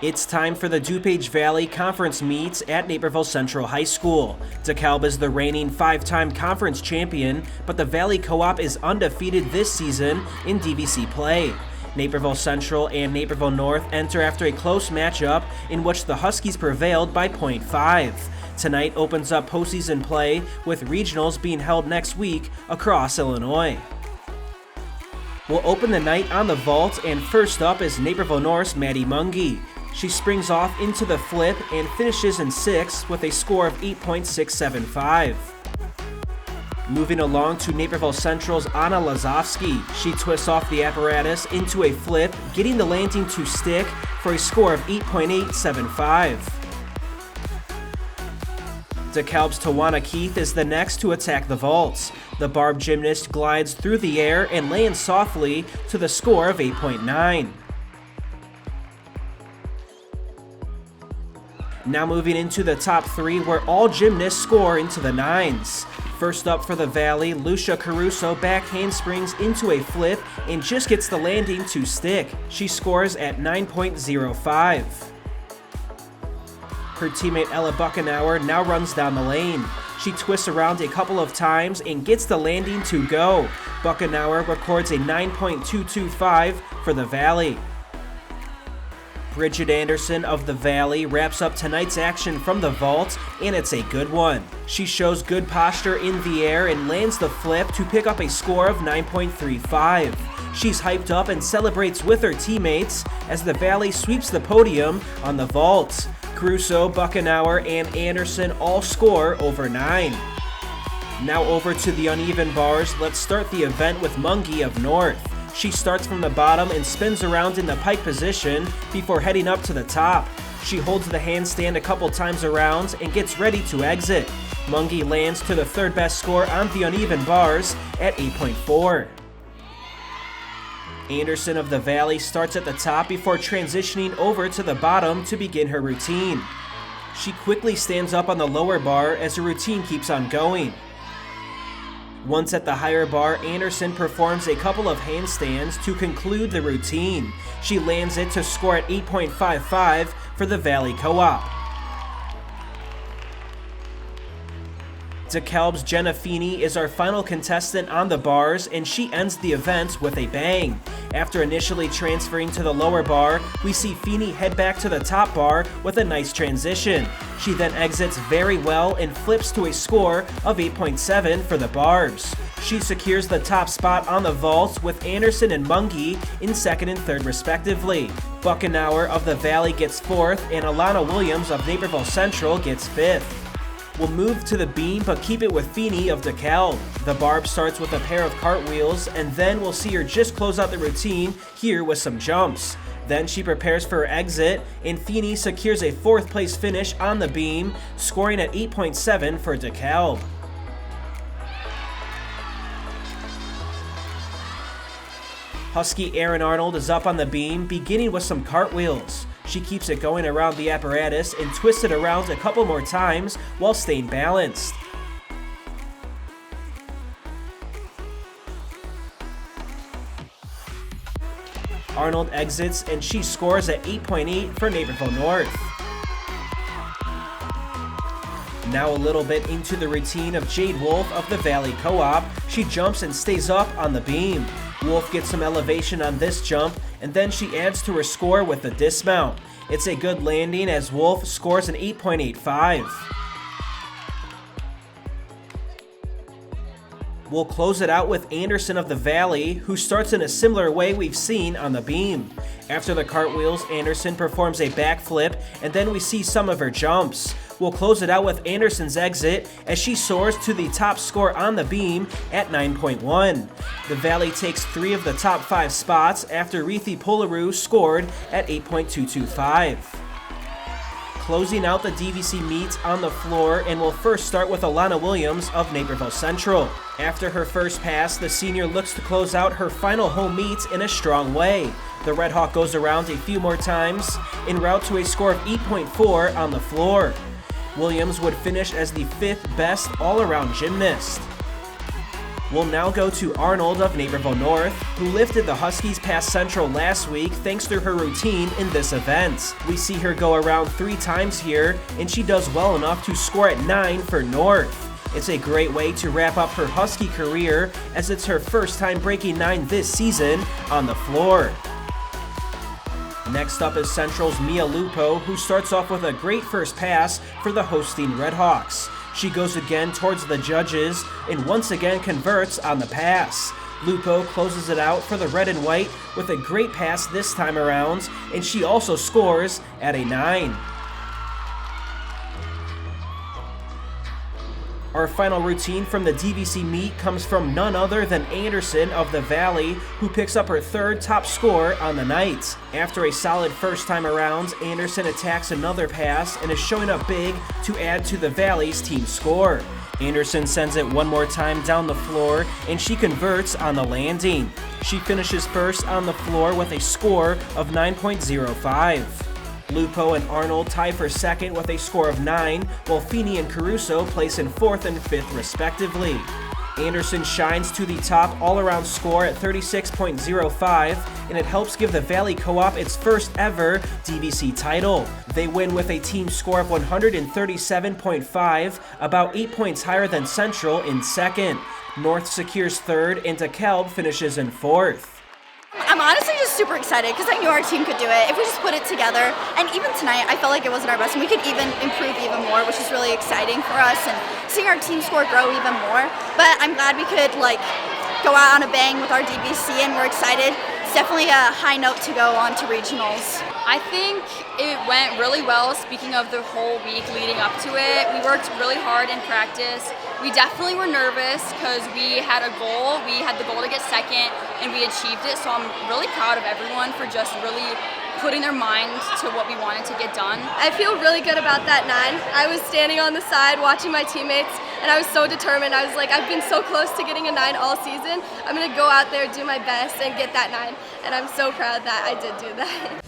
It's time for the DuPage Valley Conference meets at Naperville Central High School. DeKalb is the reigning 5-time conference champion, but the Valley Co-op is undefeated this season in DVC play. Naperville Central and Naperville North enter after a close matchup in which the Huskies prevailed by .5. Tonight opens up postseason play, with regionals being held next week across Illinois. We'll open the night on the vault, and first up is Naperville North's Maddie Mungie. She springs off into the flip and finishes in 6th with a score of 8.675. Moving along to Naperville Central's Anna Lazovsky. She twists off the apparatus into a flip, getting the landing to stick for a score of 8.875. DeKalb's Tawana Keith is the next to attack the vaults. The barb gymnast glides through the air and lands softly to the score of 8.9. Now moving into the top 3, where all gymnasts score into the 9s. First up for the Valley, Lucia Caruso back handsprings into a flip and just gets the landing to stick. She scores at 9.05. Her teammate Ella Buchenauer now runs down the lane. She twists around a couple of times and gets the landing to go. Buchenauer records a 9.225 for the Valley. Bridget Anderson of the Valley wraps up tonight's action from the vault, and it's a good one. She shows good posture in the air and lands the flip to pick up a score of 9.35. She's hyped up and celebrates with her teammates as the Valley sweeps the podium on the vault. Caruso, Buchenauer, and Anderson all score over 9. Now over to the uneven bars. Let's start the event with Mungie of North. She starts from the bottom and spins around in the pike position before heading up to the top. She holds the handstand a couple times around and gets ready to exit. Mungie lands to the third best score on the uneven bars at 8.4. Anderson of the Valley starts at the top before transitioning over to the bottom to begin her routine. She quickly stands up on the lower bar as her routine keeps on going. Once at the higher bar, Anderson performs a couple of handstands to conclude the routine. She lands it to score at 8.55 for the Valley Co-op. DeKalb's Jenna Feeney is our final contestant on the bars, and she ends the event with a bang. After initially transferring to the lower bar, we see Feeney head back to the top bar with a nice transition. She then exits very well and flips to a score of 8.7 for the barbs. She secures the top spot on the vault with Anderson and Mungie in 2nd and 3rd respectively. Buchenauer of the Valley gets 4th, and Alana Williams of Naperville Central gets 5th. We'll move to the beam, but keep it with Feeney of DeKalb. The barb starts with a pair of cartwheels, and then we'll see her just close out the routine here with some jumps. Then she prepares for her exit, and Feeney secures a 4th place finish on the beam, scoring at 8.7 for DeKalb. Husky Erin Arnold is up on the beam, beginning with some cartwheels. She keeps it going around the apparatus and twists it around a couple more times while staying balanced. Arnold exits and she scores at 8.8 for Naperville North. Now a little bit into the routine of Jade Wolf of the Valley Co-op. She jumps and stays up on the beam. Wolf gets some elevation on this jump, and then she adds to her score with the dismount. It's a good landing as Wolf scores an 8.85. We'll close it out with Anderson of the Valley, who starts in a similar way we've seen on the beam. After the cartwheels, Anderson performs a backflip, and then we see some of her jumps. We'll close it out with Anderson's exit as she soars to the top score on the beam at 9.1. The Valley takes 3 of the top 5 spots after Reethi Polaru scored at 8.225. Closing out the DVC meet on the floor, and we'll first start with Alana Williams of Naperville Central. After her first pass, the senior looks to close out her final home meet in a strong way. The Red Hawk goes around a few more times en route to a score of 8.4 on the floor. Williams would finish as the 5th best all-around gymnast. We'll now go to Arnold of Naperville North, who lifted the Huskies past Central last week thanks to her routine in this event. We see her go around 3 times here, and she does well enough to score at 9 for North. It's a great way to wrap up her Husky career, as it's her first time breaking 9 this season on the floor. Next up is Central's Mia Lupo, who starts off with a great first pass for the hosting Redhawks. She goes again towards the judges and once again converts on the pass. Lupo closes it out for the red and white with a great pass this time around, and she also scores at a 9. Our final routine from the DVC meet comes from none other than Anderson of the Valley, who picks up her 3rd top score on the night. After a solid first time around, Anderson attacks another pass and is showing up big to add to the Valley's team score. Anderson sends it one more time down the floor, and she converts on the landing. She finishes first on the floor with a score of 9.05. Lupo and Arnold tie for second with a score of 9, while Feeney and Caruso place in 4th and 5th respectively. Anderson shines to the top all-around score at 36.05, and it helps give the Valley Co-op its first ever DVC title. They win with a team score of 137.5, about 8 points higher than Central in second. North secures 3rd, and DeKalb finishes in 4th. I'm honestly just super excited because I knew our team could do it if we just put it together. And even tonight, I felt like it wasn't our best, and we could even improve even more, which is really exciting for us, and seeing our team score grow even more. But I'm glad we could go out on a bang with our DVC, and we're excited. It's definitely a high note to go on to regionals. I think it went really well. Speaking of the whole week leading up to it, we worked really hard in practice. We definitely were nervous because we had a goal. We had the goal to get second, and we achieved it. So I'm really proud of everyone for just really putting their mind to what we wanted to get done. I feel really good about that 9. I was standing on the side watching my teammates, and I was so determined. I was like, I've been so close to getting a 9 all season. I'm gonna go out there, do my best, and get that 9. And I'm so proud that I did do that.